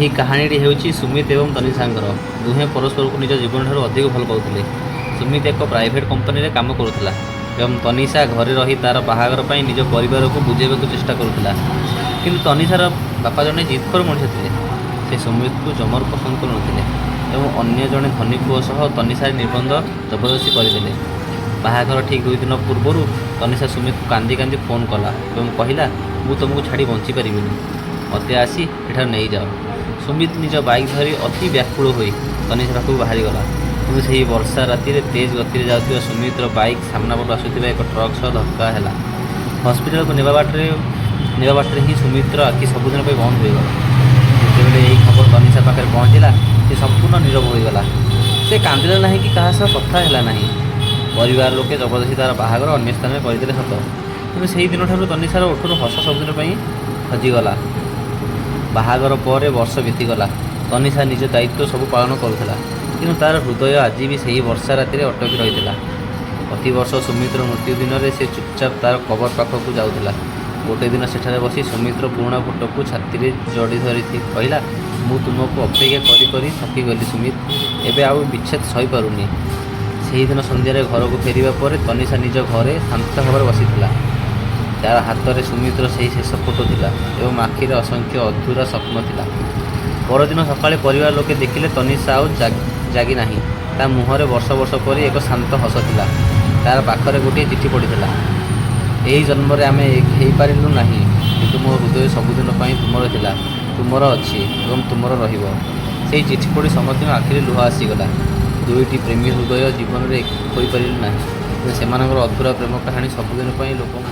ଏହି କାହାଣୀଟି ହେଉଛି ସୁମିତ ଏବଂ ତନିଷାଙ୍କର। ଦୁହେଁ ପରସ୍ପରକୁ ନିଜ ଜୀବନଠାରୁ ଅଧିକ ଭଲ ପାଉଥିଲେ। ସୁମିତ ଏକ ପ୍ରାଇଭେଟ୍ କମ୍ପାନୀରେ କାମ କରୁଥିଲା ଏବଂ ତନିଷା ଘରେ ରହି ତା'ର ବାହାଘର ପାଇଁ ନିଜ ପରିବାରକୁ ବୁଝାଇବାକୁ ଚେଷ୍ଟା କରୁଥିଲା। କିନ୍ତୁ ତନିଷାର ବାପା ଜଣେ ଜିଦଖୋର ମଣିଷ ଥିଲେ। ସେ ସୁମିତକୁ ଜମାରୁ ପସନ୍ଦ କରୁନଥିଲେ ଏବଂ ଅନ୍ୟ ଜଣେ ଧନୀ ପୁଅ ସହ ତନିଷାର ନିର୍ବନ୍ଧ ଜବରଦସ୍ତି କରିଦେଲେ। ବାହାଘର ଠିକ୍ 2 ଦିନ ପୂର୍ବରୁ ତନିଷା ସୁମିତକୁ କାନ୍ଦି କାନ୍ଦି ଫୋନ୍ କଲା ଏବଂ କହିଲା, ମୁଁ ତୁମକୁ ଛାଡ଼ି ବଞ୍ଚିପାରିବିନି, ମୋତେ ଆସି ଏଠାରୁ ନେଇଯାଅ। ସୁମିତ ନିଜ ବାଇକ୍ ଧରି ଅତି ବ୍ୟାକୁଳ ହୋଇ ତନିଷା ପାଖକୁ ବାହାରିଗଲା। କିନ୍ତୁ ସେହି ବର୍ଷା ରାତିରେ ତେଜ ଗତିରେ ଯାଉଥିବା ସୁମିତର ବାଇକ୍ ସାମ୍ନାପଟୁ ଆସୁଥିବା ଏକ ଟ୍ରକ୍ ସହ ଧକ୍କା ହେଲା। ହସ୍ପିଟାଲକୁ ନେବା ବାଟରେ ହିଁ ସୁମିତ୍ର ଆଖି ସବୁଦିନ ପାଇଁ ବନ୍ଦ ହୋଇଗଲା। ଯେତେବେଳେ ଏହି ଖବର ତନିଷା ପାଖରେ ପହଞ୍ଚିଲା, ସେ ସମ୍ପୂର୍ଣ୍ଣ ନୀରବ ହୋଇଗଲା। ସେ କାନ୍ଦିଲା ନାହିଁ କି କାହା ସହ କଥା ହେଲା ନାହିଁ। ପରିବାର ଲୋକେ ଜବରଦସ୍ତି ତା'ର ବାହାଘର ଅନ୍ୟ ସ୍ଥାନରେ କରିଦେଲେ ସତ, କିନ୍ତୁ ସେହି ଦିନଠାରୁ ତନିଷାର ଓଠରୁ ହସ ସବୁଦିନ ପାଇଁ ହଜିଗଲା। ବାହାଘର ପରେ ବର୍ଷ ବିତିଗଲା। ତନିଷା ନିଜ ଦାୟିତ୍ୱ ସବୁ ପାଳନ କରୁଥିଲା, କିନ୍ତୁ ତା'ର ହୃଦୟ ଆଜି ବି ସେହି ବର୍ଷା ରାତିରେ ଅଟକି ରହିଥିଲା। ପ୍ରତିବର୍ଷ ସୁମିତ୍ର ମୃତ୍ୟୁ ଦିନରେ ସେ ଚୁପଚାପ ତା'ର କବର ପାଖକୁ ଯାଉଥିଲା। ଗୋଟିଏ ଦିନ ସେଠାରେ ବସି ସୁମିତ୍ର ପୁରୁଣା ଫଟୋକୁ ଛାତିରେ ଜଡ଼ି ଧରି କହିଲା, ମୁଁ ତୁମକୁ ଅପେକ୍ଷା କରି କରି ଥକିଗଲି ସୁମିତ, ଏବେ ଆଉ ବିଚ୍ଛେଦ ସହିପାରୁନି। ସେହିଦିନ ସନ୍ଧ୍ୟାରେ ଘରକୁ ଫେରିବା ପରେ ତନିଷା ନିଜ ଘରେ ଶାନ୍ତ ଭାବରେ ବସିଥିଲା। ତା'ର ହାତରେ ସୁମିତ୍ର ସେହି ଶେଷ ଫଟୋ ଥିଲା ଏବଂ ଆଖିରେ ଅସଂଖ୍ୟ ଅଧୁରା ସ୍ୱପ୍ନ ଥିଲା। ପରଦିନ ସକାଳେ ପରିବାର ଲୋକେ ଦେଖିଲେ ତନିଷା ଆଉ ଜାଗି ନାହିଁ। ତା ମୁହଁରେ ବର୍ଷ ବର୍ଷ ପରି ଏକ ଶାନ୍ତ ହସ ଥିଲା। ତା'ର ପାଖରେ ଗୋଟିଏ ଚିଠି ପଡ଼ିଥିଲା, ଏହି ଜନ୍ମରେ ଆମେ ହେଇପାରିଲୁ ନାହିଁ, କିନ୍ତୁ ମୋ ହୃଦୟ ସବୁଦିନ ପାଇଁ ତୁମର ଥିଲା, ତୁମର ଅଛି ଏବଂ ତୁମର ରହିବ। ସେହି ଚିଠି ପଢ଼ି ସମସ୍ତଙ୍କ ଆଖିରେ ଲୁହ ଆସିଗଲା। ଦୁଇଟି ପ୍ରେମୀ ହୃଦୟ ଜୀବନରେ ହୋଇପାରିଲେ ନାହିଁ, କିନ୍ତୁ ସେମାନଙ୍କର ଅଧୁରା ପ୍ରେମ କାହାଣୀ ସବୁଦିନ ପାଇଁ ଲୋକଙ୍କ